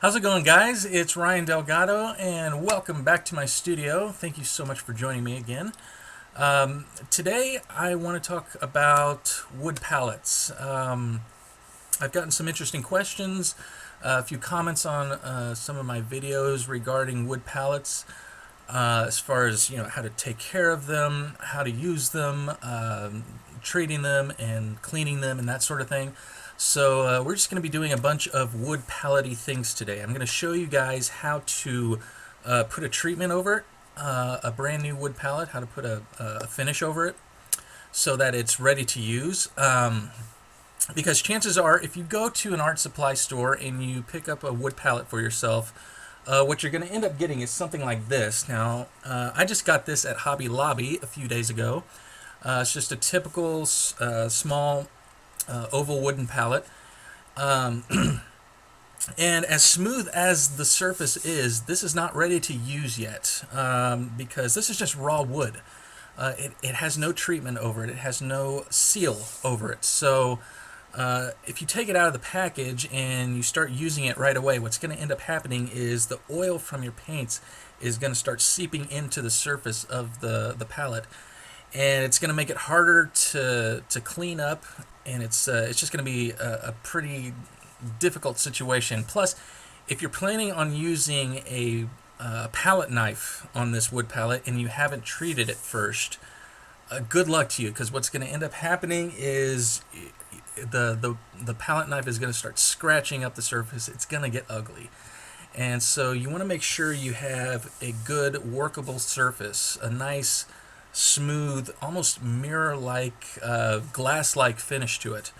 How's it going, guys? It's Ryan Delgado, and welcome back to my studio. Thank you so much for joining me again. Today, I want to talk about wood pallets. I've gotten some interesting questions, a few comments on some of my videos regarding wood pallets, as far as how to take care of them, how to use them, treating them, and cleaning them, and that sort of thing. So we're just going to be doing a bunch of wood pallety things today. I'm going to show you guys how to put a treatment over it, a brand new wood pallet, how to put a finish over it so that it's ready to use. Because chances are, if you go to an art supply store and you pick up a wood pallet for yourself, what you're going to end up getting is something like this. Now, I just got this at Hobby Lobby a few days ago. It's just a typical small oval wooden pallet. And as smooth as the surface is, this is not ready to use yet, because this is just raw wood. It has no treatment over it. It has no seal over it. So if you take it out of the package and you start using it right away, what's going to end up happening is the oil from your paints is going to start seeping into the surface of the pallet. And it's going to make it harder to clean up, and it's just going to be a pretty difficult situation. Plus, if you're planning on using a palette knife on this wood pallet and you haven't treated it first, good luck to you, because what's going to end up happening is the palette knife is going to start scratching up the surface. It's going to get ugly. And so you want to make sure you have a good workable surface, a nice smooth, almost mirror-like, glass-like finish to it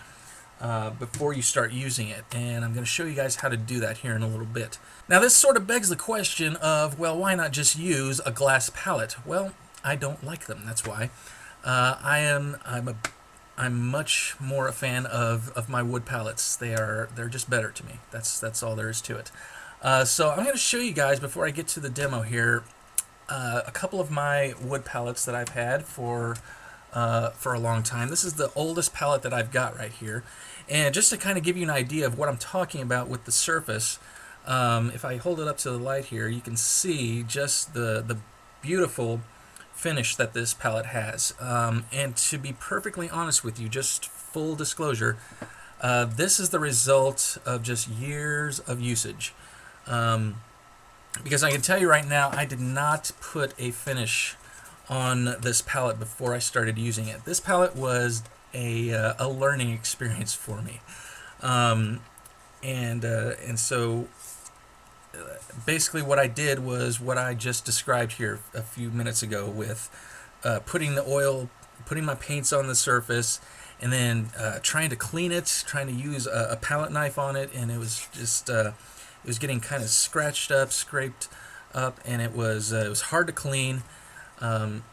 before you start using it. And I'm going to show you guys how to do that here in a little bit. Now, this sort of begs the question of, well, why not just use a glass palette? Well, I don't like them. That's why. I'm much more a fan of my wood palettes. They're just better to me. That's all there is to it. So I'm going to show you guys, before I get to the demo here, a couple of my wood pallets that I've had for a long time. This is the oldest pallet that I've got right here. And just to kind of give you an idea of what I'm talking about with the surface, if I hold it up to the light here, you can see just the beautiful finish that this pallet has. And to be perfectly honest with you, just full disclosure, this is the result of just years of usage. Because I can tell you right now, I did not put a finish on this palette before I started using it. This palette was a learning experience for me. And so basically what I did was what I just described here a few minutes ago, with putting the oil, putting my paints on the surface, and then trying to clean it, trying to use a palette knife on it, and it was just it was getting kind of scratched up, scraped up, and it was hard to clean. And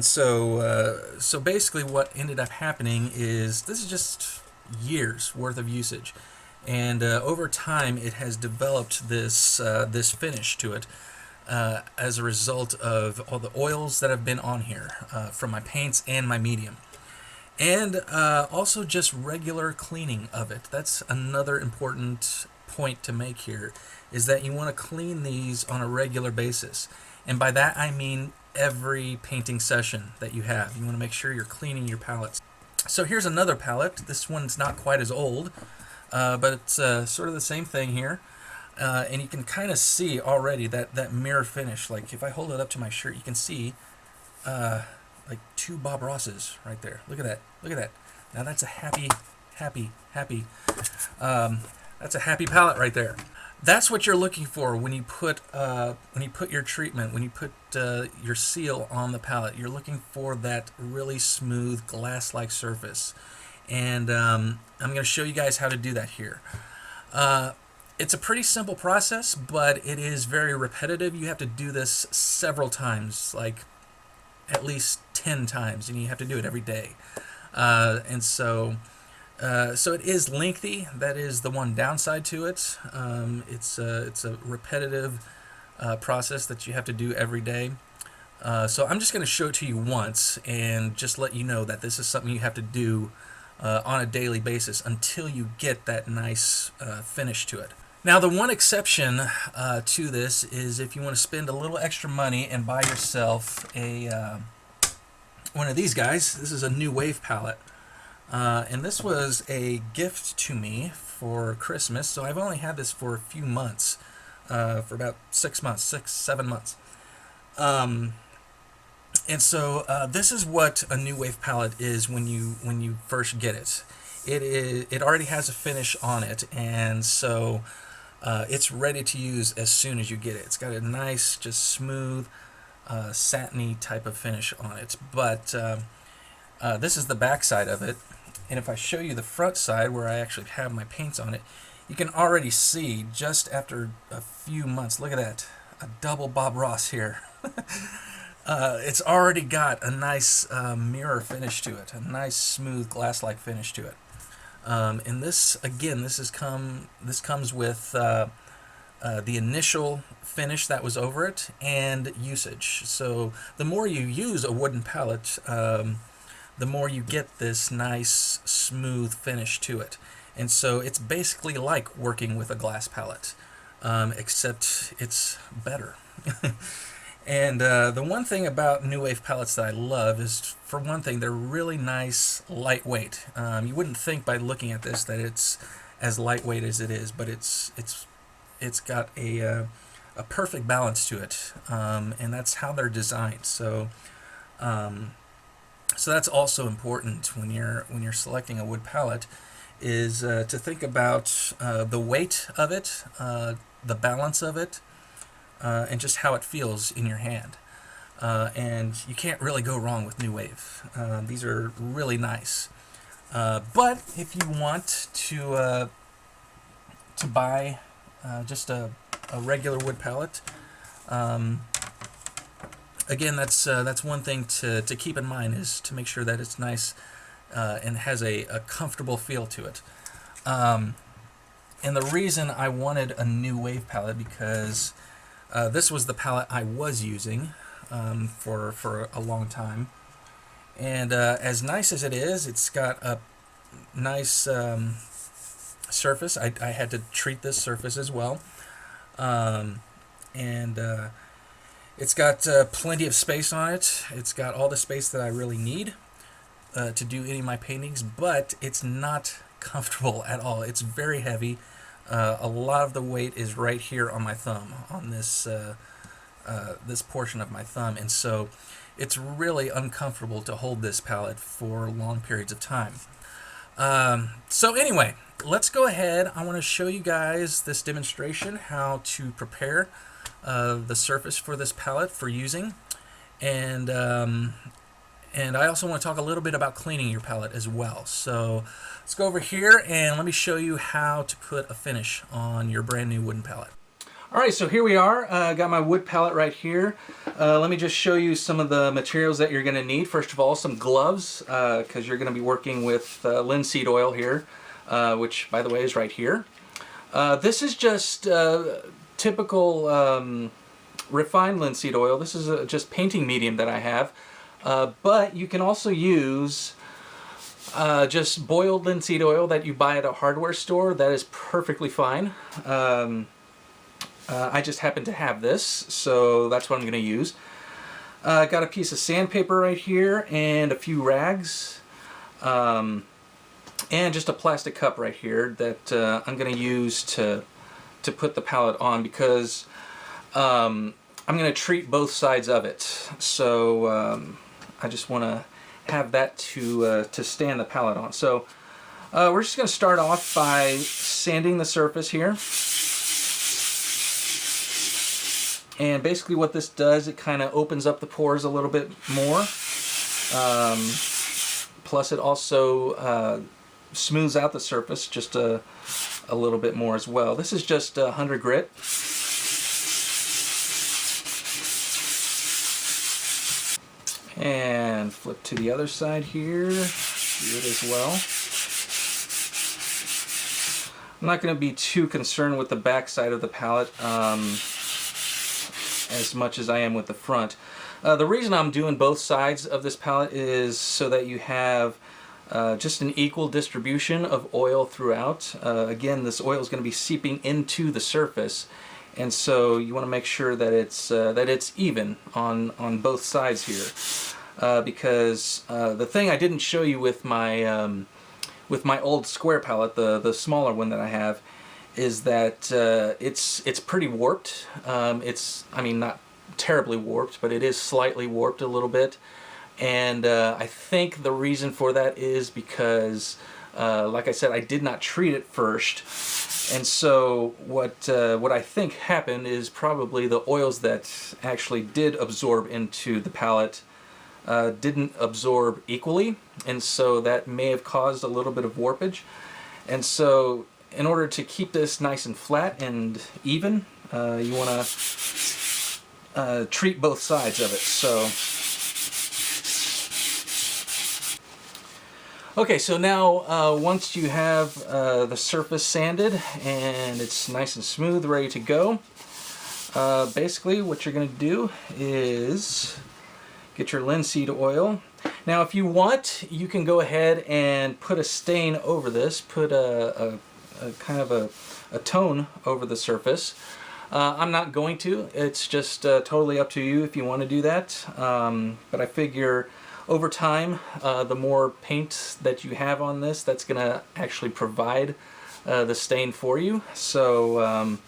so basically what ended up happening is this is just years worth of usage. And over time it has developed this finish to it as a result of all the oils that have been on here from my paints and my medium. And also just regular cleaning of it. That's another important point to make here, is that you want to clean these on a regular basis. And by that I mean every painting session that you have. You want to make sure you're cleaning your palettes. So here's another palette. This one's not quite as old, but it's sort of the same thing here. And you can kind of see already that mirror finish. Like if I hold it up to my shirt, you can see like two Bob Rosses right there. Look at that. Look at that. Now that's a happy that's a happy palette right there. That's what you're looking for when you put your treatment, when you put your seal on the palette. You're looking for that really smooth glass-like surface. And I'm going to show you guys how to do that here. It's a pretty simple process, but it is very repetitive. You have to do this several times, like at least 10 times, and you have to do it every day. And so it is lengthy. That is the one downside to it. It's a repetitive process that you have to do every day. So I'm just going to show it to you once and just let you know that this is something you have to do on a daily basis until you get that nice finish to it. Now, the one exception to this is if you want to spend a little extra money and buy yourself a one of these guys. This is a New Wave palette. And this was a gift to me for Christmas, so I've only had this for a few months, for about 6 months, 7 months. And so this is what a New Wave palette is when you first get it. It already has a finish on it, and so it's ready to use as soon as you get it. It's got a nice, just smooth, satiny type of finish on it. But this is the back side of it. And if I show you the front side where I actually have my paints on it, you can already see just after a few months, look at that, a double Bob Ross here. It's already got a nice mirror finish to it, a nice smooth glass-like finish to it. And this, again, this comes with the initial finish that was over it and usage. So the more you use a wooden palette, the more you get this nice smooth finish to it. And so it's basically like working with a glass palette, except it's better. And the one thing about New Wave palettes that I love is, for one thing, they're really nice, lightweight. You wouldn't think by looking at this that it's as lightweight as it is, but it's got a perfect balance to it, and that's how they're designed. So that's also important when you're selecting a wood palette, is to think about the weight of it, the balance of it, and just how it feels in your hand. And you can't really go wrong with New Wave. These are really nice. But if you want to buy just a regular wood palette, again, that's one thing to keep in mind, is to make sure that it's nice and has a comfortable feel to it. And the reason I wanted a New Wave palette, because this was the palette I was using for a long time. And as nice as it is, it's got a nice surface. I had to treat this surface as well. And it's got plenty of space on it. It's got all the space that I really need to do any of my paintings, but it's not comfortable at all. It's very heavy. A lot of the weight is right here on my thumb, on this this portion of my thumb, and so it's really uncomfortable to hold this palette for long periods of time. So anyway, let's go ahead. I want to show you guys this demonstration, how to prepare the surface for this palette for using, and I also want to talk a little bit about cleaning your palette as well. So let's go over here and let me show you how to put a finish on your brand new wooden palette. Alright, so here we are. Got my wood palette right here. Let me just show you some of the materials that you're going to need. First of all, some gloves, because you're going to be working with linseed oil here, which, by the way, is right here. This is just typical refined linseed oil. This is just painting medium that I have. But you can also use just boiled linseed oil that you buy at a hardware store. That is perfectly fine. I just happen to have this, so that's what I'm going to use. Got a piece of sandpaper right here and a few rags, and just a plastic cup right here that I'm going to use to put the palette on, because I'm going to treat both sides of it. So I just want to have that to stand the palette on. So we're just going to start off by sanding the surface here. And basically what this does, it kind of opens up the pores a little bit more. Plus it also smooths out the surface just a little bit more as well. This is just 100 grit. And flip to the other side here, do it as well. I'm not going to be too concerned with the back side of the palette as much as I am with the front. The reason I'm doing both sides of this palette is so that you have just an equal distribution of oil throughout. Again, this oil is going to be seeping into the surface, and so you want to make sure that it's even on both sides here. Because the thing I didn't show you with my old square palette, the smaller one that I have, is that it's pretty warped. I mean, not terribly warped, but it is slightly warped a little bit. And I think the reason for that is because, like I said, I did not treat it first. And so what I think happened is probably the oils that actually did absorb into the palette didn't absorb equally, and so that may have caused a little bit of warpage. And so in order to keep this nice and flat and even, you want to treat both sides of it. So okay, so now once you have the surface sanded and it's nice and smooth, ready to go, basically what you're going to do is get your linseed oil. Now if you want, you can go ahead and put a stain over this, put a kind of a tone over the surface. I'm not going to. It's just totally up to you if you want to do that. But I figure over time, the more paint that you have on this, that's going to actually provide the stain for you. So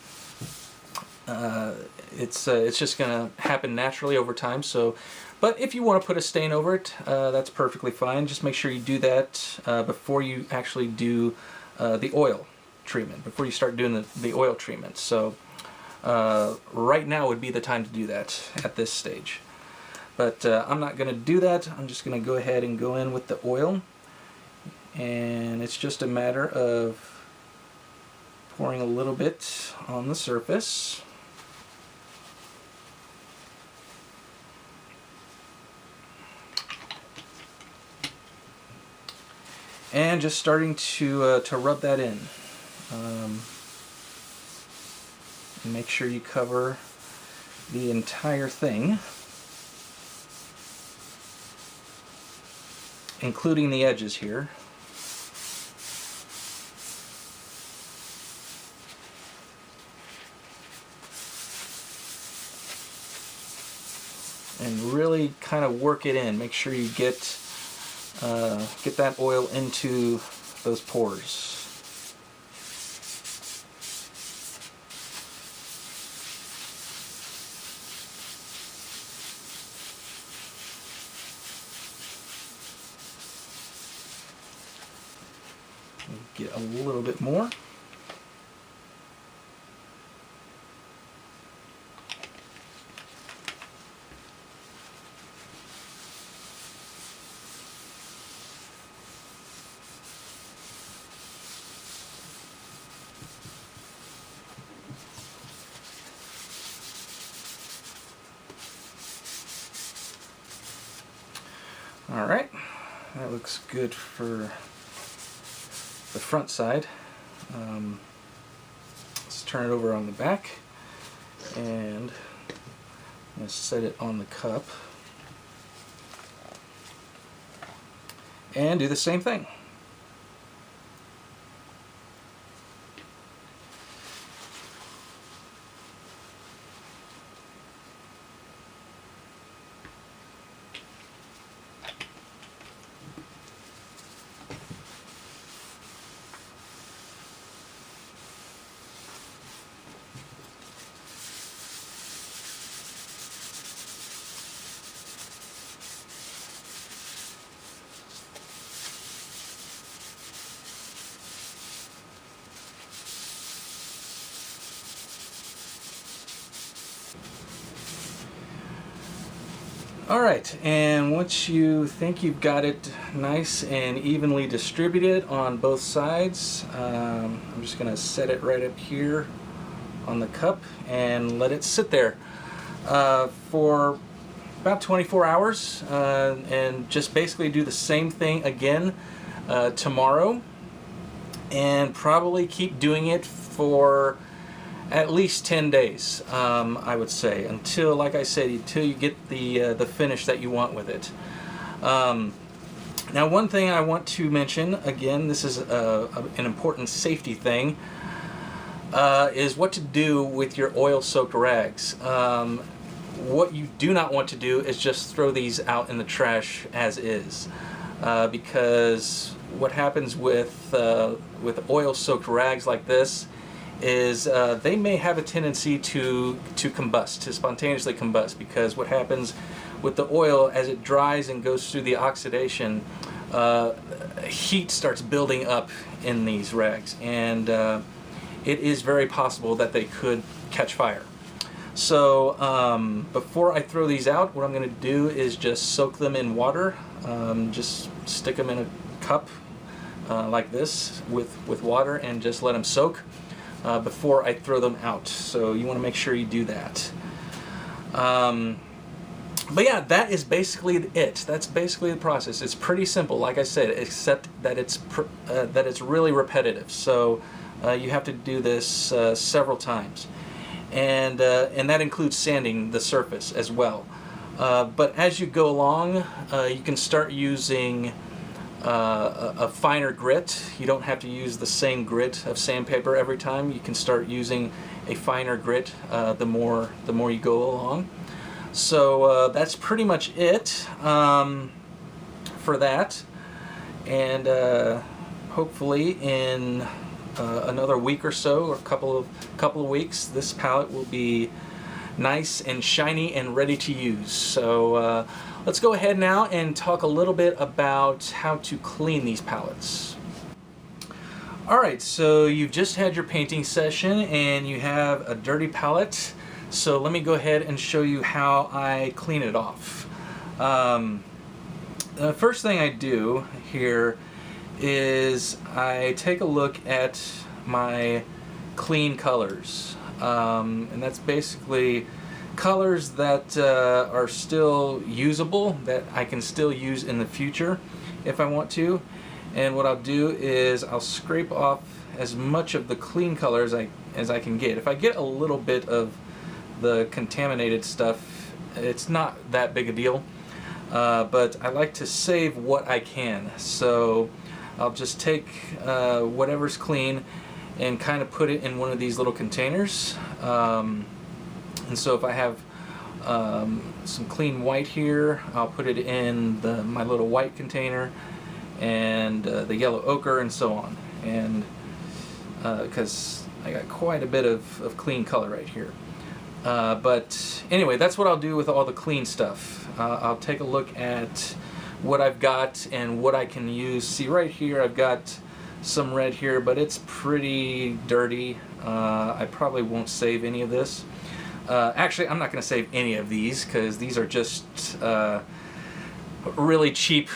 it's just going to happen naturally over time. So, but if you want to put a stain over it, that's perfectly fine. Just make sure you do that before you actually do the oil treatment, before you start doing the oil treatment. So right now would be the time to do that at this stage. But I'm not going to do that. I'm just going to go ahead and go in with the oil. And it's just a matter of pouring a little bit on the surface. And just starting to rub that in. Make sure you cover the entire thing, including the edges here. And really kind of work it in. Make sure you get that oil into those pores. Get a little bit more. All right, that looks good for the front side. Let's turn it over on the back, and I'm going to set it on the cup and do the same thing. Alright, and once you think you've got it nice and evenly distributed on both sides, I'm just going to set it right up here on the cup and let it sit there for about 24 hours and just basically do the same thing again tomorrow, and probably keep doing it for at least 10 days, I would say, until, like I said, until you get the finish that you want with it. Now, one thing I want to mention, again, this is an important safety thing, is what to do with your oil-soaked rags. What you do not want to do is just throw these out in the trash as is, because what happens with oil-soaked rags like this is they may have a tendency to combust, to spontaneously combust, because what happens with the oil as it dries and goes through the oxidation, heat starts building up in these rags, and it is very possible that they could catch fire. So before I throw these out, what I'm going to do is just soak them in water. Just stick them in a cup like this with water and just let them soak before I throw them out. So you want to make sure you do that. But yeah, that is basically it. That's basically the process. It's pretty simple, like I said, except that it's really repetitive. So you have to do this several times, and that includes sanding the surface as well. But as you go along, you can start using a finer grit. You don't have to use the same grit of sandpaper every time. You can start using a finer grit the more you go along. So that's pretty much it for that, and hopefully in another week or so, or couple of weeks, this palette will be nice and shiny and ready to use. So let's go ahead now and talk a little bit about how to clean these palettes. Alright, so you've just had your painting session and you have a dirty palette. So let me go ahead and show you how I clean it off. The first thing I do here is I take a look at my clean colors. And that's basically colors that are still usable, that I can still use in the future if I want to. And what I'll do is I'll scrape off as much of the clean color as I can get. If I get a little bit of the contaminated stuff, it's not that big a deal, but I like to save what I can. So I'll just take whatever's clean and kind of put it in one of these little containers. And so if I have some clean white here, I'll put it in my little white container, and the yellow ochre, and so on. And because I got quite a bit of clean color right here. But anyway, that's what I'll do with all the clean stuff. I'll take a look at what I've got and what I can use. See, right here I've got some red here, but it's pretty dirty. I probably won't save any of this. Actually, I'm not going to save any of these because these are just really cheap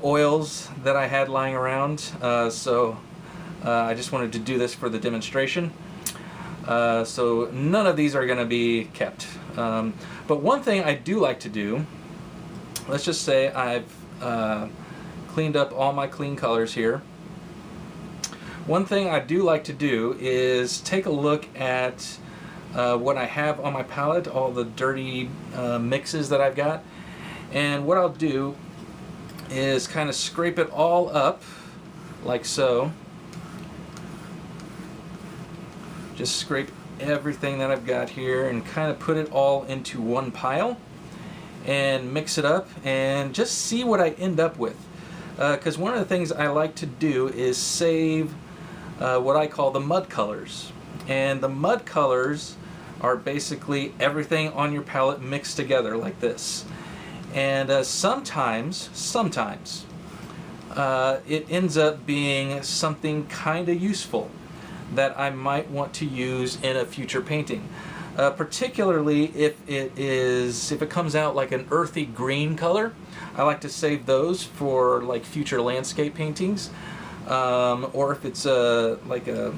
oils that I had lying around. So I just wanted to do this for the demonstration. So none of these are going to be kept. But one thing I do like to do, let's just say I've cleaned up all my clean colors here. One thing I do like to do is take a look at what I have on my palette, all the dirty mixes that I've got. And what I'll do is kind of scrape it all up like so. Just scrape everything that I've got here and kind of put it all into one pile and mix it up and just see what I end up with. Because one of the things I like to do is save what I call the mud colors. And the mud colors are basically everything on your palette mixed together like this. And sometimes it ends up being something kind of useful that I might want to use in a future painting. Particularly if it comes out like an earthy green color. I like to save those for like future landscape paintings. Or if it's like a,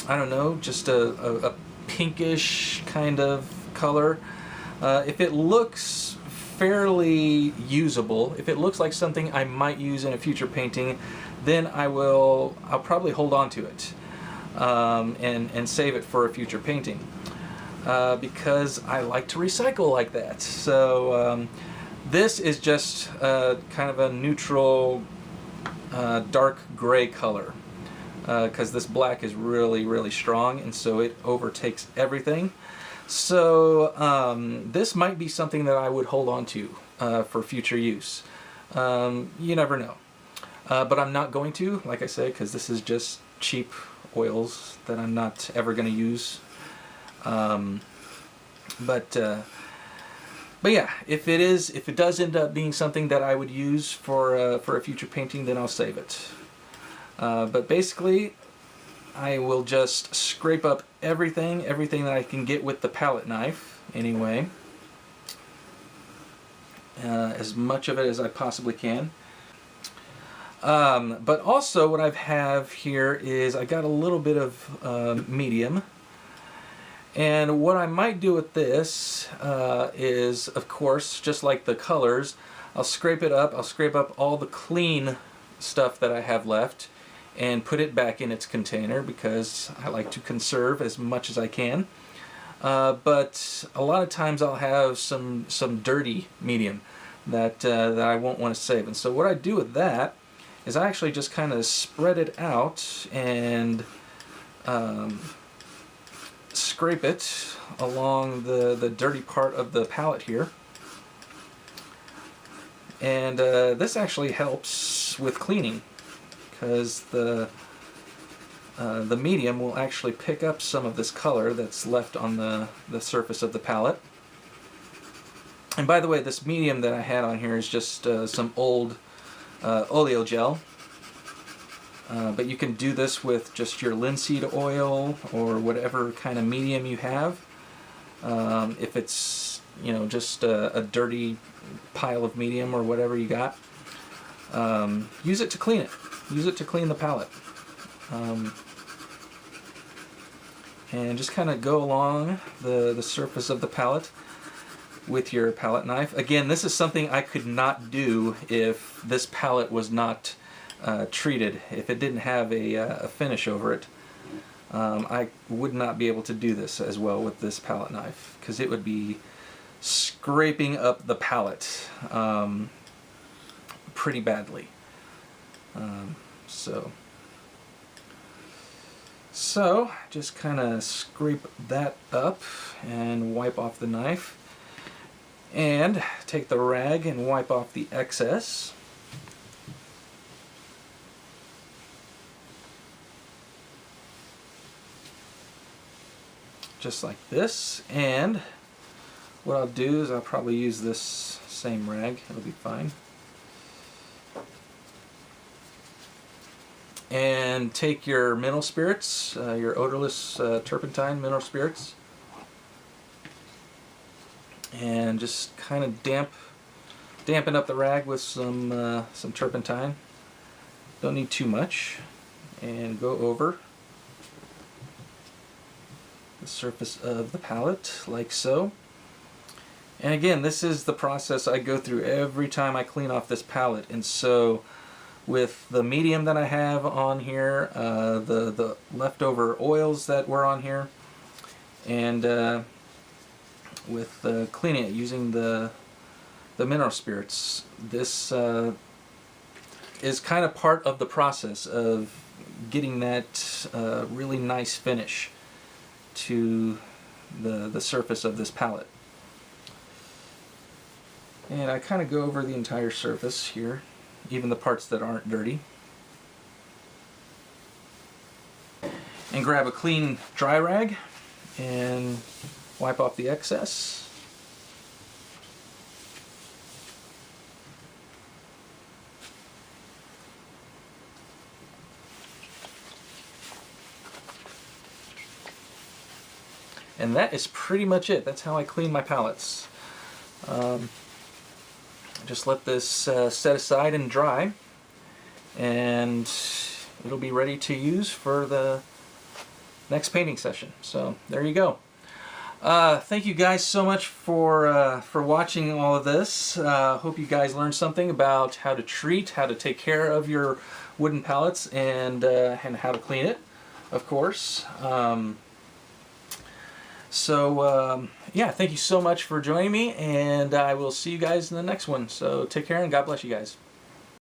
I don't know, just a pinkish kind of color. If it looks fairly usable, if it looks like something I might use in a future painting, then I'll probably hold on to it. And save it for a future painting, because I like to recycle like that. So This is just kind of a neutral dark gray color, because this black is really strong, and so it overtakes everything. So this might be something that I would hold on to for future use. You never know. But I'm not going to, like I said, because this is just cheap oils that I'm not ever going to use. But yeah, if it does end up being something that I would use for a future painting, then I'll save it. But basically, I will just scrape up everything that I can get with the palette knife, anyway. As much of it as I possibly can. But also what I have here is I got a little bit of medium. And what I might do with this is, of course, just like the colors, I'll scrape it up. I'll scrape up all the clean stuff that I have left and put it back in its container, because I like to conserve as much as I can. But a lot of times I'll have some dirty medium that I won't want to save. And so what I do with that is I actually just kind of spread it out and scrape it along the dirty part of the palette here. And this actually helps with cleaning, because the medium will actually pick up some of this color that's left on the surface of the palette. And by the way, this medium that I had on here is just some old oleo gel. But you can do this with just your linseed oil or whatever kind of medium you have. If it's, you know, just a dirty pile of medium or whatever you got, use it to clean it. Use it to clean the palette. And just kind of go along the surface of the palette with your palette knife. Again, this is something I could not do if this palette was not treated. If it didn't have a finish over it, I would not be able to do this as well with this palette knife, because it would be scraping up the palette pretty badly. So just kind of scrape that up and wipe off the knife, and take the rag and wipe off the excess. Just like this. And what I'll do is I'll probably use this same rag. It'll be fine. And take your mineral spirits, your odorless turpentine mineral spirits, and just kind of dampen up the rag with some turpentine. Don't need too much. And go over the surface of the palette like so. And again, this is the process I go through every time I clean off this palette. And so with the medium that I have on here, the leftover oils that were on here, and with cleaning it using the mineral spirits, this is kind of part of the process of getting that really nice finish to the surface of this palette. And I kind of go over the entire surface here, even the parts that aren't dirty. And grab a clean dry rag and wipe off the excess. And that is pretty much it. That's how I clean my palettes. Just let this set aside and dry, and it'll be ready to use for the next painting session. So there you go. Thank you guys so much for watching all of this. Hope you guys learned something about how to treat, how to take care of your wooden palettes, and how to clean it, of course. So yeah, thank you so much for joining me, and I will see you guys in the next one. So take care and God bless you guys.